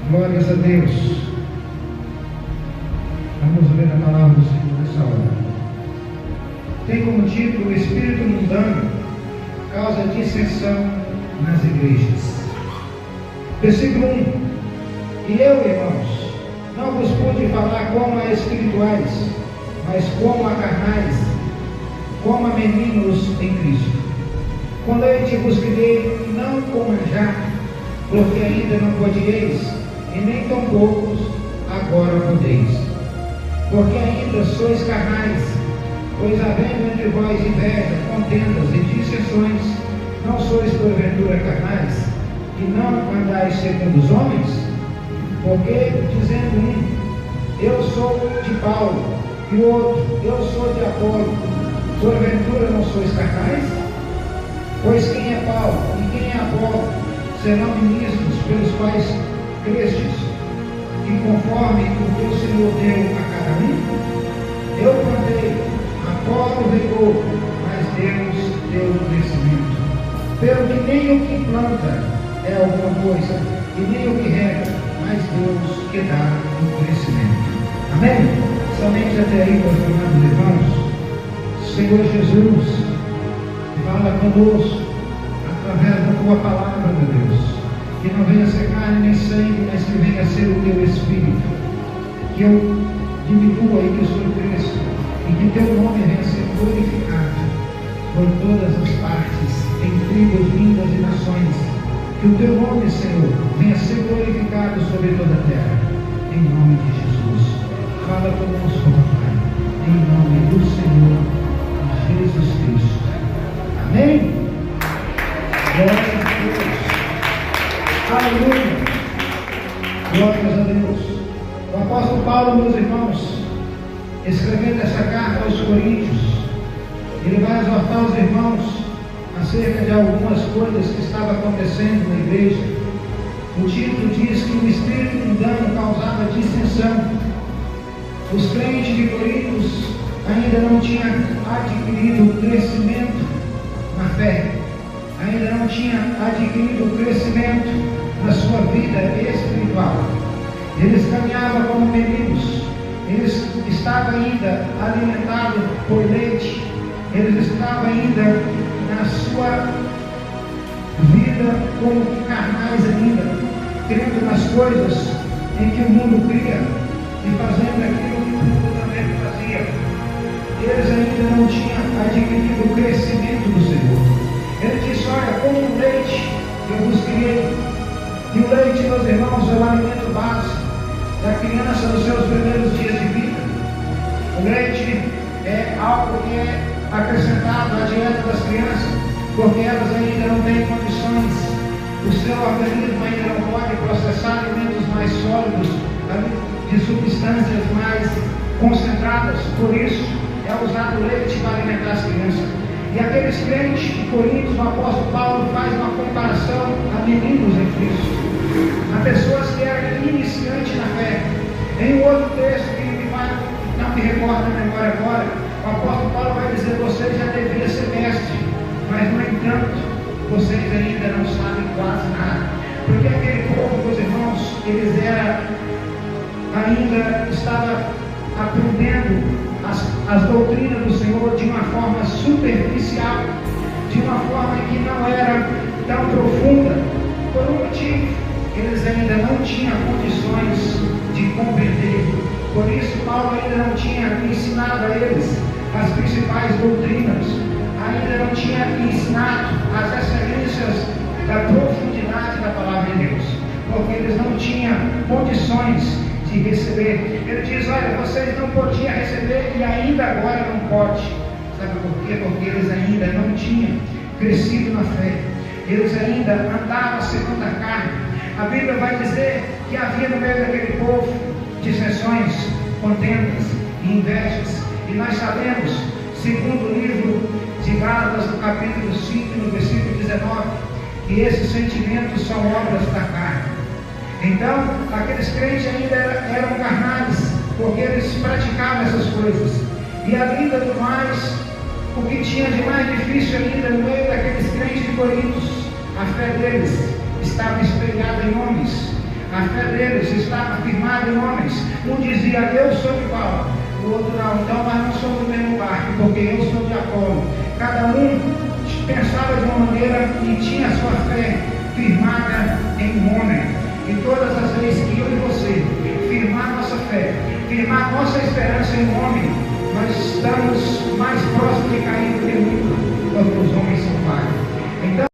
Glórias a Deus. Vamos ler a palavra do Senhor nessa hora. Tem como título: o espírito mundano causa dissensão nas igrejas. Versículo 1. E eu, irmãos, não vos pude falar como a espirituais, mas como a carnais, como a meninos em Cristo. Quando eu te vos criei, não com manjar, porque ainda não podieis, e nem tão poucos agora podeis. Porque ainda sois carnais, pois havendo entre vós inveja, contendas e dissensões, não sois porventura carnais, e não andais segundo os homens? Porque, dizendo um, eu sou de Paulo, e o outro, eu sou de Apolo, porventura não sois carnais? Pois quem é Paulo e quem é Apolo serão ministros pelos quais crestes, e conforme o que o Senhor deu a cada um? Eu plantei, Apolo regou, mas Deus deu o crescimento. Pelo que nem o que planta é alguma coisa, e nem o que rega, mas Deus que dá o crescimento. Amém? Somente até aí, meus amados irmãos. Senhor Jesus, fala conosco através da tua palavra, meu Deus. Que não venha ser carne nem sangue, mas que venha ser o teu Espírito. Que eu diminua e que o Senhor cresça, e que teu nome venha ser glorificado por todas as partes, em tribos, línguas e nações. Que o teu nome, Senhor, venha ser glorificado sobre toda a terra, em nome de Jesus. Fala conosco, Pai, em nome do Senhor Jesus Cristo. Amém? Glória a Deus. Aleluia. Glórias a Deus. O apóstolo Paulo, meus irmãos, escrevendo essa carta aos Coríntios, ele vai exortar os irmãos acerca de algumas coisas que estavam acontecendo na igreja. O título diz que o espírito mundano causava dissensão. Os crentes de Coríntios ainda não tinham adquirido crescimento na fé, ainda não tinham adquirido crescimento na sua vida espiritual. Eles caminhavam como meninos, eles estavam ainda alimentados por leite, eles estavam ainda na sua vida como carnais ainda, crendo nas coisas em que o mundo cria e fazendo aquilo que o mundo também fazia. Eles ainda não tinham adquirido o crescimento do Senhor. Ele disse: olha, como o leite eu vos criei. E o leite, meus irmãos, é o alimento básico da criança nos seus primeiros dias de vida. O leite é algo que é acrescentado à dieta das crianças, porque elas ainda não têm condições, o seu organismo ainda não pode processar alimentos mais sólidos, de substâncias mais concentradas. Por isso é usado o leite para alimentar as crianças. E aqueles crentes de Coríntios, o apóstolo Paulo faz uma comparação a meninos em Cristo, a pessoas que eram iniciantes na fé. Em um outro texto que não me recordo a memória agora, o apóstolo Paulo vai dizer: vocês já deveriam ser mestres, mas no entanto vocês ainda não sabem quase nada. Porque aquele povo, meus irmãos, eles ainda estavam aprendendo as doutrinas do Senhor de uma forma superficial, de uma forma que não era tão profunda. Por um motivo, eles ainda não tinham condições de compreender. Por isso Paulo ainda não tinha ensinado a eles as principais doutrinas, ainda não tinha ensinado as excelências da profundidade da palavra de Deus, porque eles não tinham condições de receber. Ele diz: olha, vocês não podiam receber e ainda agora não pode. Sabe por quê? Porque eles ainda não tinham crescido na fé, eles ainda andavam segundo a carne. A Bíblia vai dizer que havia no meio daquele povo dissensões, contendas e invejas. E nós sabemos, segundo o livro de Gálatas, no capítulo 5, no versículo 19, que esses sentimentos são obras da carne. Então, aqueles crentes ainda eram carnais, porque eles praticavam essas coisas. E além do mais, o que tinha de mais difícil ainda no meio daqueles crentes de Coríntios, a fé deles estava espelhada em homens. A A fé deles estava firmada em homens. Um dizia, eu sou de Paulo. O outro, não, então nós não somos do mesmo barco, porque eu sou de Apolo. Cada um pensava de uma maneira e tinha a sua fé firmada em um homem. E todas as vezes que eu e você firmar nossa fé, firmar nossa esperança em um homem, nós estamos mais próximos de cair do que nunca, porque os homens são falhos. Então,